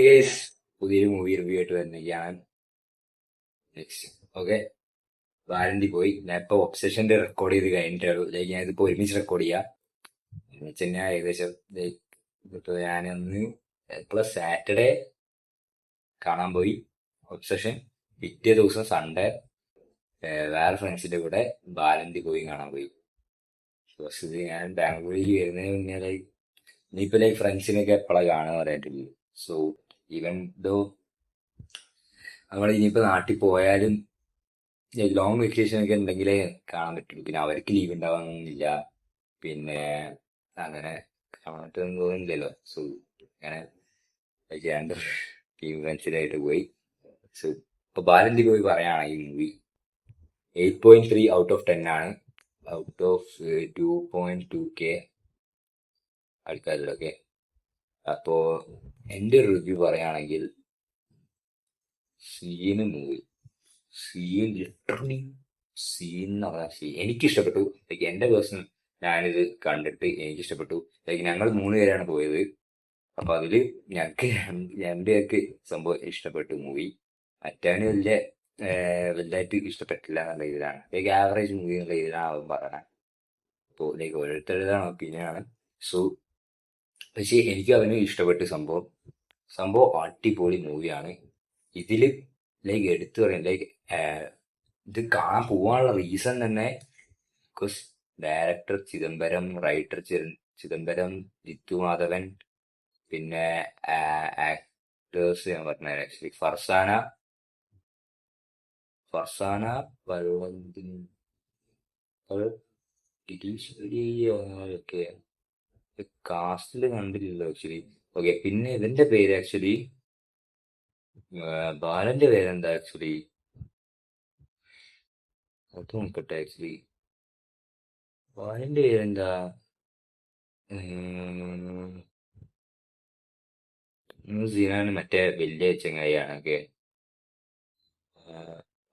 Guys, പുതിയൊരു movie review ആയിട്ട് വരുന്നതാണ് നെക്സ്റ്റ്. ഓക്കെ, വാരണ്ടി പോയി. ഞാൻ ഇപ്പൊ ഒബ്സെഷന്റെ റെക്കോർഡ് ചെയ്ത് കഴിഞ്ഞിട്ടുള്ളൂ. ഞാൻ ഇതിപ്പോ ഒരുമിച്ച് റെക്കോർഡ് ചെയ്യാം എന്ന് വെച്ചാൽ ഞാൻ ഏകദേശം ഇപ്പൊ ഞാനൊന്ന് പ്ലസ് സാറ്റർഡേ കാണാൻ പോയി ഒബ്സെഷൻ. പിറ്റേ ദിവസം സൺഡേ വേറെ ഫ്രണ്ട്സിന്റെ കൂടെ ബാലന്തി പോയി കാണാൻ പോയി. ഇത് ഞാൻ ബാംഗ്ലൂരിൽ വരുന്നതിന് മുന്നേ ഇനിയിപ്പോ ഫ്രണ്ട്സിനൊക്കെ എപ്പോഴാണ് കാണാൻ പറയാറ്റില്ല. സോ ഈവൻ ദോ നമ്മൾ ഇനിയിപ്പോ നാട്ടിൽ പോയാലും ലോങ് വെക്കേഷൻ ഒക്കെ ഉണ്ടെങ്കിലേ കാണാൻ പറ്റുള്ളൂ. പിന്നെ അവർക്ക് ലീവ് ഉണ്ടാവാന്നില്ല. പിന്നെ അങ്ങനെ കാണാനൊന്നും തോന്നുന്നില്ലല്ലോ. സോ അങ്ങനെ രണ്ട് ടീം ഫ്രണ്ട്സിനായിട്ട് പോയി. സോ ഇപ്പൊ ബാലന്തി പോയി പറയാണ് ഈ മൂവി 8.3 ഔട്ട് ഓഫ് 10 ആണ്. ഔട്ട് ഓഫ് 2.2K ആൾക്കാരിലൊക്കെ. അപ്പോ എന്റെ റിവ്യൂ പറയുകയാണെങ്കിൽ scene movie scene literally scene എന്ന് പറഞ്ഞാൽ എനിക്ക് ഇഷ്ടപ്പെട്ടു. എന്റെ പേഴ്സണൽ ഞാനിത് കണ്ടിട്ട് എനിക്ക് ഇഷ്ടപ്പെട്ടു. ഞങ്ങൾ 3 പേരാണ് പോയത്. അപ്പൊ അതില് ഞങ്ങൾക്ക് രണ്ടുപേർക്ക് സംഭവം ഇഷ്ടപ്പെട്ടു മൂവി. മറ്റവന് വലുതായിട്ട് ഇഷ്ടപ്പെട്ടില്ല എന്നുള്ള ഇതിലാണ്. ആവറേജ് മൂവി എന്നുള്ള ഇതിലാണ് അവൻ പറയണത്. അപ്പോൾ ഓരോരുത്തരുടെതാണ് ഒപ്പീനിയനാണ്. സോ പക്ഷെ എനിക്ക് അവന് ഇഷ്ടപ്പെട്ട സംഭവം അടിപൊളി മൂവിയാണ്. ഇതില് എടുത്തു പറയാം ഇത് കാണാൻ പോവാനുള്ള റീസൺ തന്നെ because director Chidambaram, writer Chidambaram, Jithu Madhavan, പിന്നെ ആക്ടേഴ്സ് ഞാൻ പറഞ്ഞത് ആക്ച്വലി ഫർസാന ബൽവന്തിൻ ഒക്കെ കാസ്റ്റില് കണ്ടില്ലല്ലോ ആക്ച്വലി. ഓക്കെ, പിന്നെ ഇതിന്റെ പേര് ആക്ച്വലി ബാലന്റെ പേരെന്താ ആക്ച്വലി അത് നോക്കട്ടെ. ആക്ച്വലി ബാലന്റെ പേരെന്താ? സീനാണ് മറ്റേ വലിയ ചങ്ങായിയാണ്. ഓക്കെ,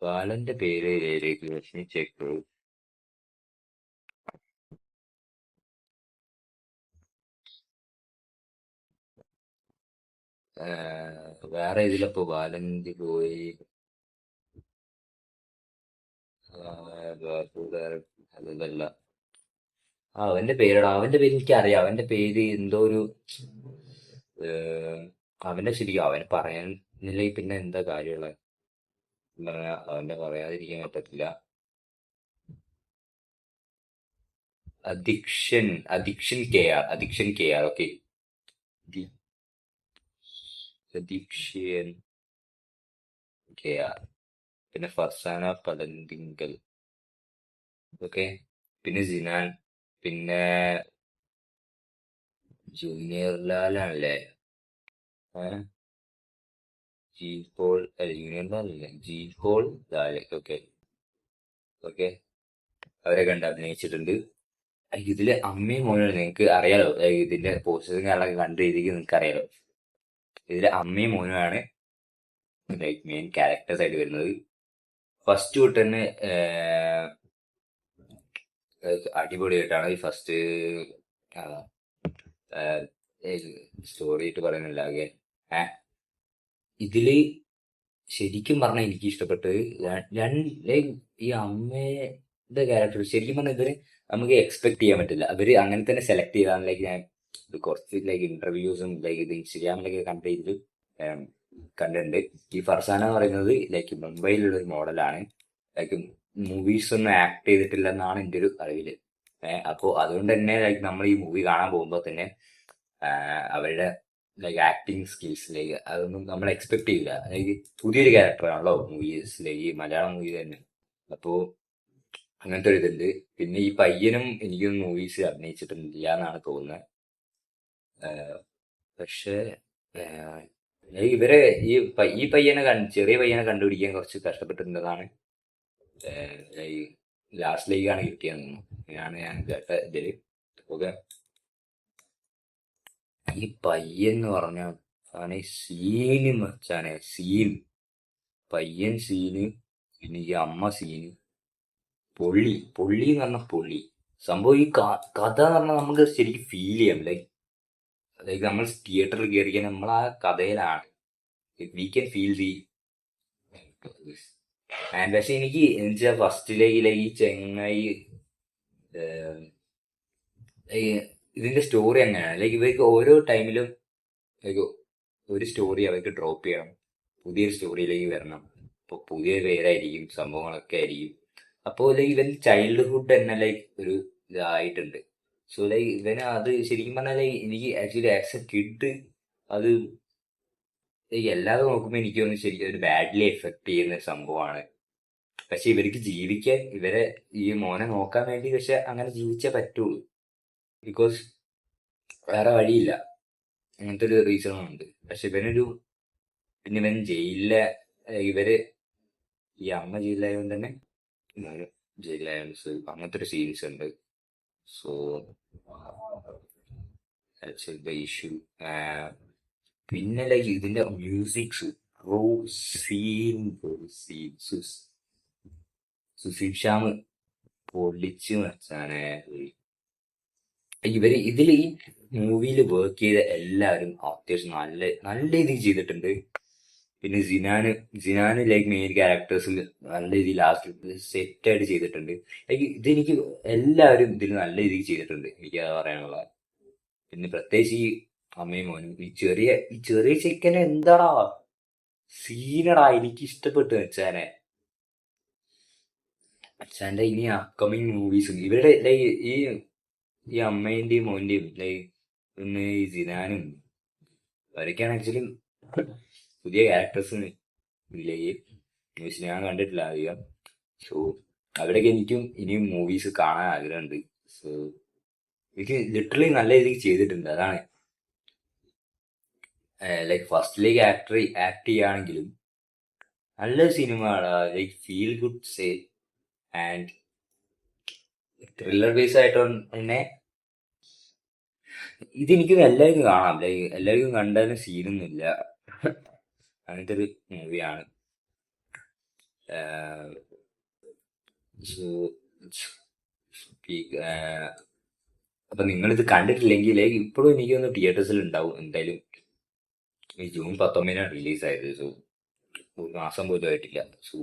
ബാലന്റെ പേര് ലക്ഷ്മി ചെക്ക്. വേറെ ഇതിലപ്പോ ബാലന്തി പോയി അതല്ല. അവന്റെ പേര് എനിക്ക് അറിയാം. അവന്റെ പേര് എന്തോ ഒരു അവന്റെ ശരിക്കും അവന് പറയാനില്ലെങ്കിൽ പിന്നെ എന്താ കാര്യമുള്ള അവന്റെ പറയാതിരിക്കാൻ പറ്റത്തില്ല. അഡിക്ഷൻ കെ ആർ. ഓക്കെ, അഡിക്ഷൻ കെ ആർ. പിന്നെ ഫർസാന പടന്തിങ്കൽ. ഓക്കെ, പിന്നെ സിനാൻ, പിന്നെ ജൂനിയർ ലാലാണല്ലേ. ജൂനിയർ ലാലല്ലേ, ലാല്. ഓക്കെ, അവരെ കണ്ട് അഭിനയിച്ചിട്ടുണ്ട്. ഇതില് അമ്മയും മോനും നിങ്ങക്ക് അറിയാലോ. ഇതിന്റെ പോസ്റ്ററും കാര്യങ്ങളൊക്കെ കണ്ട രീതിക്ക് നിങ്ങക്ക് അറിയാലോ. ഇതിലെ അമ്മയും മോനുമാണ് മെയിൻ ക്യാരക്ടേഴ്സ് ആയിട്ട് വരുന്നത്. ഫസ്റ്റ് തൊട്ട് തന്നെ അടിപൊളിയായിട്ടാണ് ഈ ഫസ്റ്റ് സ്റ്റോറി ആയിട്ട് പറയുന്നില്ല. ഓക്കെ, ഇതില് ശരിക്കും പറഞ്ഞാൽ എനിക്ക് ഇഷ്ടപ്പെട്ടത് ഈ അമ്മയുടെ ക്യാരക്ടർ. ശരിക്കും പറഞ്ഞാൽ ഇതിന് നമുക്ക് എക്സ്പെക്ട് ചെയ്യാൻ പറ്റില്ല. അവര് അങ്ങനെ തന്നെ സെലക്ട് ചെയ്താണ്. ഞാൻ കുറച്ച് ഇന്റർവ്യൂസും ഇത് ഇൻസ്റ്റഗ്രാമിലൊക്കെ കണ്ടിട്ടുണ്ട്. ഈ ഫർസാന എന്ന് പറയുന്നത് മുംബൈയിലുള്ള ഒരു മോഡലാണ്. മൂവീസ് ഒന്നും ആക്ട് ചെയ്തിട്ടില്ലെന്നാണ് എൻ്റെ ഒരു അറിവില്. അപ്പോ അതുകൊണ്ട് തന്നെ നമ്മൾ ഈ മൂവി കാണാൻ പോകുമ്പോൾ തന്നെ അവരുടെ ആക്ടിങ് സ്കിൽസിലേക്ക് അതൊന്നും നമ്മൾ എക്സ്പെക്ട് ചെയ്യില്ല. പുതിയൊരു ക്യാരക്ടറാണല്ലോ മൂവീസിലേക്ക്, മലയാളം മൂവി തന്നെ. അപ്പോ അങ്ങനത്തെ ഒരു ഇതുണ്ട്. പിന്നെ ഈ പയ്യനും എനിക്കൊന്നും മൂവീസ് അഭിനയിച്ചിട്ടില്ല എന്നാണ് തോന്നുന്നത്. പക്ഷെ ഇവരെ ഈ പയ്യനെ ചെറിയ പയ്യനെ കണ്ടുപിടിക്കാൻ കുറച്ച് കഷ്ടപ്പെട്ടിട്ടുണ്ടെന്നാണ് ലാസ്റ്റിലേക്കാണ് കിട്ടിയതെന്ന് ഞാൻ കേട്ട ഇതില്. ഓക്കെ, ഈ പയ്യെന്ന് പറഞ്ഞ സീന് മച്ചാനെ, പയ്യൻ സീന്, പിന്നെ ഈ അമ്മ സീന്, പൊള്ളി എന്ന് പറഞ്ഞ പൊള്ളി സംഭവം. ഈ കഥ എന്ന് പറഞ്ഞാൽ നമുക്ക് ശരിക്കും ഫീൽ ചെയ്യാം. നമ്മൾ തിയേറ്ററിൽ കയറിയാൽ നമ്മൾ ആ കഥയിലാണ്. We can feel the. And പക്ഷെ എനിക്ക് എന്നുവെച്ചാൽ ഫസ്റ്റിലേക്ക് ഈ ചെങ്ങായി ഇതിന്റെ സ്റ്റോറി അങ്ങനെയാണ്. ലൈക്ക് ഇവർക്ക് ഓരോ ടൈമിലും ലൈക്ക് ഒരു സ്റ്റോറി അവർക്ക് ഡ്രോപ്പ് ചെയ്യണം, പുതിയൊരു സ്റ്റോറിയിലേക്ക് വരണം. അപ്പോൾ പുതിയ പേരായിരിക്കും, സംഭവങ്ങളൊക്കെ ആയിരിക്കും. അപ്പോൾ ലൈക്ക് ഇവൻ ചൈൽഡ്ഹുഡ് തന്നെ ലൈക്ക് ഒരു ഇതായിട്ടുണ്ട്. സോ ലൈക്ക് ഇവന് അത് ശരിക്കും പറഞ്ഞാൽ എനിക്ക് ആക്ച്വലി ആസ് എ കിഡ് അത് എല്ലാതെ നോക്കുമ്പോൾ എനിക്ക് തോന്നുന്നു ശരിക്കും ഒരു ബാഡ്ലി എഫക്ട് ചെയ്യുന്ന ഒരു സംഭവമാണ്. പക്ഷെ ഇവർക്ക് ജീവിക്കാൻ, ഇവരെ ഈ മോനെ നോക്കാൻ വേണ്ടി പക്ഷെ അങ്ങനെ ജീവിച്ചേ പറ്റുള്ളൂ. ബിക്കോസ് വേറെ വഴിയില്ല, അങ്ങനത്തെ ഒരു റീസണും ഉണ്ട്. പക്ഷെ പിന്നെ ഇവൻ ജയിലിലെ ഇവര് ഈ അമ്മ ജയിലിലായതുകൊണ്ട് തന്നെ ഇവന് ജയിലിലായത് അങ്ങനത്തെ ഒരു സീൻസ് ഉണ്ട്. So issue. പിന്നെ ലൈക്ക് ഇതിന്റെ മ്യൂസിക്സ് സുശീൽ ശ്യാം പൊളിച്ച് വെച്ചാണ്. ഇതിൽ ഈ മൂവിയിൽ വർക്ക് ചെയ്ത എല്ലാവരും അത്യാവശ്യം നല്ല നല്ല രീതിയിൽ ചെയ്തിട്ടുണ്ട്. പിന്നെ ജിനാന് ലൈക്ക് മെയിൻ ക്യാരക്ടേഴ്സിൽ നല്ല രീതിയിൽ ലാസ്റ്റ് സെറ്റ് ആയിട്ട് ചെയ്തിട്ടുണ്ട്. ലൈക്ക് ഇതെനിക്ക് എല്ലാവരും ഇതിൽ നല്ല രീതിയിൽ ചെയ്തിട്ടുണ്ട്, എനിക്ക് അത് പറയാനുള്ള. പിന്നെ പ്രത്യേകിച്ച് ഈ അമ്മയും മോനും ഈ ചെറിയ ചെക്കനെ എന്താടാ സീനടാ, എനിക്ക് ഇഷ്ടപ്പെട്ടു വെച്ചാനെ. അച്ഛൻ്റെ ഇനി അപ്കമിങ് മൂവീസും ഇവരുടെ ലൈക്ക് ഈ അമ്മേന്റെയും മോന്റെയും ലൈക്ക് പിന്നെ ഈ ജിനാനും അവരൊക്കെയാണ് ആക്ച്വലി പുതിയ ക്യാരക്ടേഴ്സ് ഇല്ലേ ന്യൂസ് ഞാൻ കണ്ടിട്ടില്ല അധികം. സോ അവിടെയൊക്കെ എനിക്കും ഇനിയും മൂവീസ് കാണാൻ ആഗ്രഹമുണ്ട്. സോ എനിക്ക് ലിറ്ററലി നല്ല രീതിക്ക് ചെയ്തിട്ടുണ്ട്. അതാണ് ലൈക്ക് ഫസ്റ്റിലേക്ക് ആക്ട് ചെയ്യുകയാണെങ്കിലും നല്ല സിനിമയാണ്. Like feel good say and thriller base ആയിട്ട് തന്നെ ഇതെനിക്കും എല്ലാവർക്കും കാണാം. ലൈക്ക് എല്ലാവർക്കും കണ്ടാലും സീനൊന്നുമില്ല, അങ്ങനത്തെ ഒരു മൂവിയാണ്. അപ്പൊ നിങ്ങളിത് കണ്ടിട്ടില്ലെങ്കിൽ ഇപ്പോഴും എനിക്കൊന്ന് തിയേറ്റേഴ്സിൽ ഉണ്ടാവും എന്തായാലും. ഈ ജൂൺ 19 റിലീസായത്. സോ ഒരു മാസം പോലും ആയിട്ടില്ല. സോ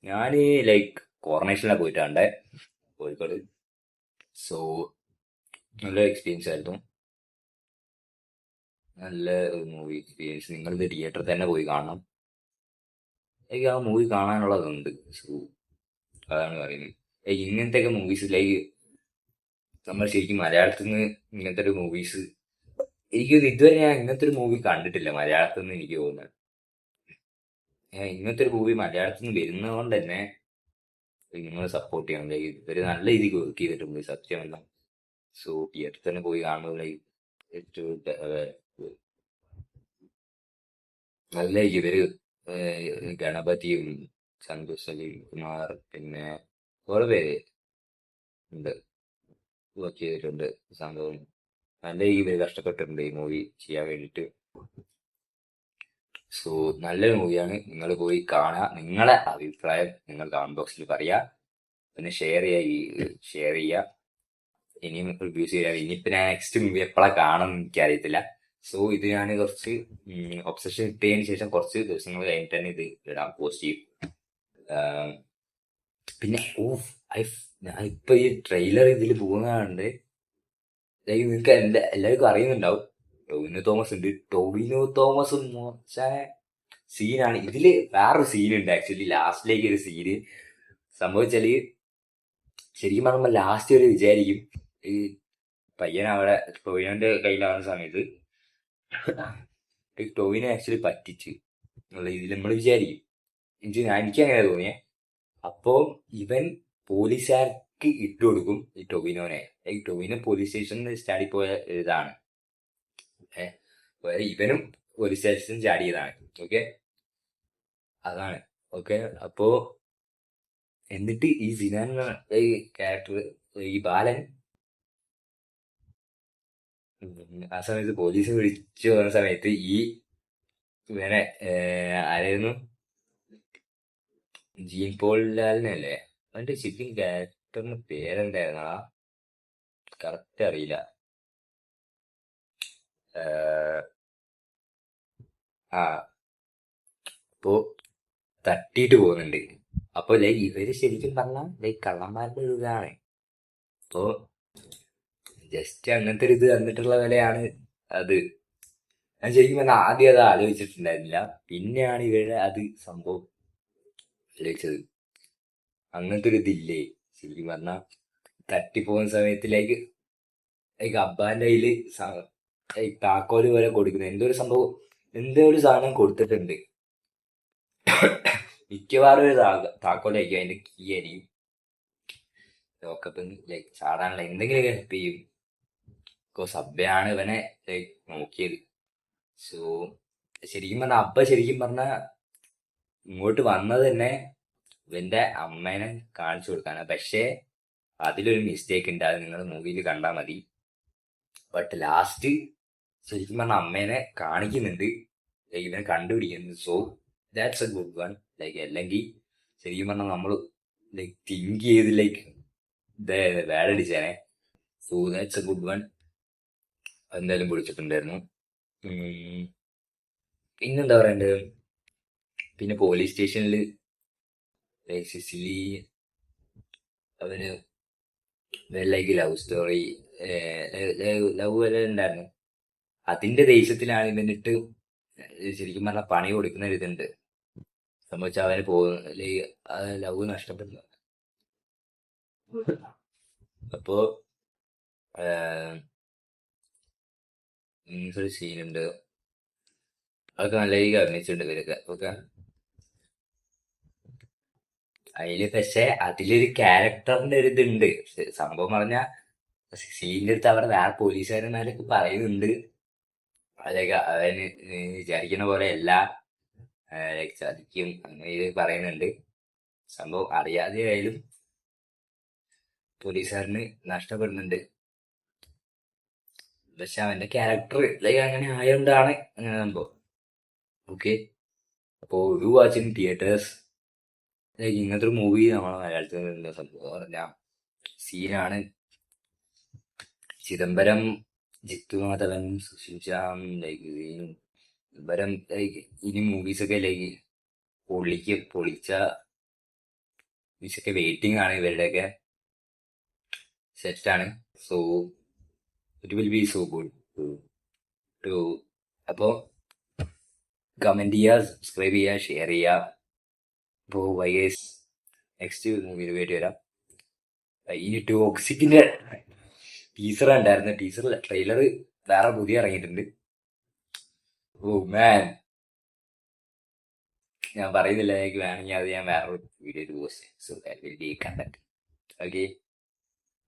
ഞാൻ ലൈക്ക് കോർണേഷനിലാണ് പോയിട്ടാണ്ടേ കോഴിക്കോട്. സോ നല്ല എക്സ്പീരിയൻസ് ആയിരുന്നു, നല്ല മൂവി എക്സ്പീരിയൻസ്. നിങ്ങളിത് തിയേറ്ററിൽ തന്നെ പോയി കാണണം. എനിക്ക് ആ മൂവി കാണാനുള്ളതുണ്ട്. സോ അതാണ് പറയുന്നത്. ഇങ്ങനത്തെയൊക്കെ മൂവീസ് ലൈക്ക് നമ്മൾ ശരിക്കും മലയാളത്തിൽ നിന്ന് ഇങ്ങനത്തെ ഒരു മൂവീസ് ഇതുവരെ ഞാൻ ഇങ്ങനത്തെ ഒരു മൂവി കണ്ടിട്ടില്ല മലയാളത്തിൽ നിന്ന്. എനിക്ക് തോന്നുന്നത് ഇങ്ങനത്തെ ഒരു മൂവി മലയാളത്തിൽ നിന്ന് വരുന്നത് കൊണ്ട് തന്നെ നിങ്ങൾ സപ്പോർട്ട് ചെയ്യണം. ലൈക്ക് ഇവര് നല്ല രീതിക്ക് വർക്ക് ചെയ്തിട്ടുണ്ട് സത്യമല്ല. സോ തിയേറ്ററിൽ തന്നെ പോയി കാണുന്നത് ലൈക്ക് ഏറ്റവും നല്ല ഇവര് ഗണപതിയും സന്തോഷ് സലീം കുമാർ പിന്നെ കുറെ പേര് ഉണ്ട് വർക്ക് ചെയ്തിട്ടുണ്ട്. സംഭവം നല്ല രീതിയിൽ കഷ്ടപ്പെട്ടിട്ടുണ്ട് ഈ മൂവി ചെയ്യാൻ വേണ്ടിയിട്ട്. സോ നല്ലൊരു മൂവിയാണ്, നിങ്ങൾ പോയി കാണുക. നിങ്ങളെ അഭിപ്രായം നിങ്ങൾ കമന്റ് ബോക്സിൽ പറയുക. പിന്നെ ഷെയർ ചെയ്യുക. ഇനിയും റിവ്യൂസ് ചെയ്യാം. ഇനിയിപ്പോൾ ഞാൻ നെക്സ്റ്റ് മൂവി എപ്പോഴാണ് കാണുമെന്ന് എനിക്കറിയത്തില്ല. സോ ഇത് ഞാൻ കുറച്ച് ഒബ്സഷൻ ഇട്ടതിന് ശേഷം കുറച്ച് ദിവസങ്ങൾ കഴിഞ്ഞിട്ട് തന്നെ ഇത് ഇടാൻ പോസ്റ്റ് ചെയ്യും. പിന്നെ ഇപ്പൊ ഈ ട്രെയിലർ ഇതിൽ പോകുന്നതുകൊണ്ട് നിങ്ങൾക്ക് എല്ലാവർക്കും അറിയുന്നുണ്ടാവും ടൊവിനോ തോമസ് ഉണ്ട്. ടൊവിനോ തോമസ് മോശമായ സീനാണ് ഇതില്. വേറൊരു സീനുണ്ട് ആക്ച്വലി ലാസ്റ്റിലേക്ക് ഒരു സീന് സംഭവിച്ചാല് ശരിക്കും പറയുമ്പോൾ ലാസ്റ്റ് വരെ വിചാരിക്കും ഈ പയ്യൻ അവിടെ ടൊവിനോന്റെ കയ്യിലാവുന്ന സമയത്ത് ടൊവിനോ ആക്ച്വലി പറ്റിച്ച് എന്നുള്ള ഇതിൽ നമ്മൾ വിചാരിക്കും. എനിക്ക് അങ്ങനെ തോന്നിയേ. അപ്പോ ഇവൻ പോലീസുകാർക്ക് ഇട്ടുകൊടുക്കും ഈ ടൊവിനോനെ. ഈ ടൊവിനോ പോലീസ് സ്റ്റേഷനിൽ ചാടിപ്പോയ ഇതാണ്. ഇവനും പോലീസ് സ്റ്റേഷനിൽ ചാടിയതാണ്. ഓക്കെ, അതാണ്. ഓക്കെ, അപ്പോ എന്നിട്ട് ഈ സിനാൻ ക്യാരക്ടർ ഈ ബാലൻ ആ സമയത്ത് പോലീസ് വിളിച്ചു വന്ന സമയത്ത് ഈ ഇവനെ ആരായിരുന്നു, ജീൻ പോൾ ലാലിനല്ലേ അവന്റെ ശരിക്കും ക്യാരക്ടറിന് പേരെന്തായിരുന്നാ കറക്റ്റ് അറിയില്ല. ആ അപ്പോ തട്ടിയിട്ട് പോകുന്നുണ്ട്. അപ്പൊ ലൈക്ക് ഇവര് ശരിക്കും പറഞ്ഞാൽ ലൈക്ക് കള്ളന്മാരുടെ ഒരു ഇതാണ്. അപ്പോ ജസ്റ്റ് അങ്ങനത്തെ ഒരു ഇത് തന്നിട്ടുള്ള വിലയാണ് അത്. ഞാൻ ശരിക്കും പറഞ്ഞാൽ ആദ്യം അത് ആലോചിച്ചിട്ടുണ്ടായിരുന്നില്ല. പിന്നെയാണ് ഇവരുടെ അത് സംഭവം ആലോചിച്ചത്. അങ്ങനത്തെ ഒരു ഇതില്ലേ ശരിക്കും പറഞ്ഞാൽ തട്ടിപ്പോകുന്ന സമയത്തിലേക്ക് ലൈക്ക് അബ്ബാന്റെ കയ്യില് താക്കോല് പോലെ കൊടുക്കുന്നത് എന്തോ ഒരു സംഭവം, എന്തോ ഒരു സാധനം കൊടുത്തിട്ടുണ്ട്. മിക്കവാറും ഒരു താക്കോലായിരിക്കും, അതിന്റെ കീ ആയിരിക്കും. ലോക്കപ്പ് ലൈക്ക് ചാടാനുള്ള എന്തെങ്കിലും ഹെൽപ്പ് ചെയ്യും. ബിക്കോസ് അബ്ബയാണ് ഇവനെ ലൈക്ക് നോക്കിയത്. സോ ശരിക്കും പറഞ്ഞ അബ്ബ ശരിക്കും പറഞ്ഞ ഇങ്ങോട്ട് വന്നത് തന്നെ ഇവന്റെ അമ്മേനെ കാണിച്ചു കൊടുക്കാനാണ്. പക്ഷേ അതിലൊരു മിസ്റ്റേക്ക് ഉണ്ട്, അത് നിങ്ങൾ മൂവിയിൽ കണ്ടാൽ മതി. ബട്ട് ലാസ്റ്റ് ശരിക്കും പറഞ്ഞ അമ്മേനെ കാണിക്കുന്നുണ്ട്, ലൈക്ക് ഇവനെ കണ്ടുപിടിക്കുന്നുണ്ട്. So that's a good one. Like അല്ലെങ്കിൽ ശരിക്കും പറഞ്ഞാൽ നമ്മൾ ലൈക്ക് തിങ്ക് ചെയ്ത് ലൈക്ക് വേടടിച്ചേനെ. So that's a good one. എന്തായാലും പൊളിച്ചിട്ടുണ്ടായിരുന്നു. പിന്നെന്താ പറയണ്ടത്, പിന്നെ പോലീസ് സ്റ്റേഷനിൽ സിസിലി അവന് ലൈക്ക് ലവ് സ്റ്റോറി, ലവ് വരെ ഉണ്ടായിരുന്നു. അതിന്റെ ദേഷ്യത്തിലാണ് ഇവന്നിട്ട് ശരിക്കും പറഞ്ഞാൽ പണി കൊടുക്കുന്ന ഒരു ഇതുണ്ട്. സംഭവിച്ചാൽ അവന് ലവ് നഷ്ടപ്പെടുന്നു. അപ്പോ ഒരു സീനുണ്ട്, അതൊക്കെ നല്ല രീതിക്ക് അഭിനയിച്ചിട്ടുണ്ട് ഇവരൊക്കെ. ഓക്കെ, അതില് പക്ഷെ അതിലൊരു ക്യാരക്ടറിന്റെ ഒരു ഇതുണ്ട്. സംഭവം പറഞ്ഞ സീനിന്റെ അടുത്ത് അവിടെ വേറെ പോലീസുകാരന്മാരൊക്കെ പറയുന്നുണ്ട്, അതൊക്കെ അവന് വിചാരിക്കുന്ന പോലെ എല്ലാ ചതിക്കും അങ്ങനെ ഇത് പറയുന്നുണ്ട്. സംഭവം അറിയാതെ ആയാലും പോലീസുകാരന് നഷ്ടപ്പെടുന്നുണ്ട്. പക്ഷെ അവന്റെ ക്യാരക്ടർ ലൈക്ക് അങ്ങനെ ആയതുകൊണ്ടാണ് അങ്ങനെ സംഭവം. ഓക്കെ, അപ്പോൾ ഒരു വാച്ചിങ് തിയേറ്റേഴ്സ് ലൈക്ക് ഇങ്ങനത്തെ ഒരു മൂവി നമ്മളെ മലയാളത്തിൽ സംഭവം പറഞ്ഞ സീനാണ്. ചിദംബരം, ജിത്തുമാധവൻ, സുശീൽ ശ്യാം, ലൈക്ക് ചിദംബരം ലൈക്ക് ഇനി മൂവീസൊക്കെ ലൈക്ക് പൊളിച്ച മൂവീസൊക്കെ വെയിറ്റിംഗ് ആണ്. ഇവരുടെയൊക്കെ സെറ്റാണ്. So it will be so good too. അപ്പോൾ കമന്റ് ചെയ്യുക, സബ്സ്ക്രൈബ് ചെയ്യുക, ഷെയർ ചെയ്യുക. അപ്പോൾ വൈസ് നെക്സ്റ്റ് മൂവിയിൽ വേണ്ടി വരാം. ഈ ടോക്സിക്കിന്റെ ടീസർ ഉണ്ടായിരുന്നു, ടീസറിൽ ട്രെയിലർ വേറെ പുതിയ ഇറങ്ങിയിട്ടുണ്ട്. ഓ മാൻ, ഞാൻ പറയുന്നില്ല, എനിക്ക് വേണമെങ്കിൽ അത് ഞാൻ വേറൊരു വീഡിയോയിൽ post. So that will be content. Okay.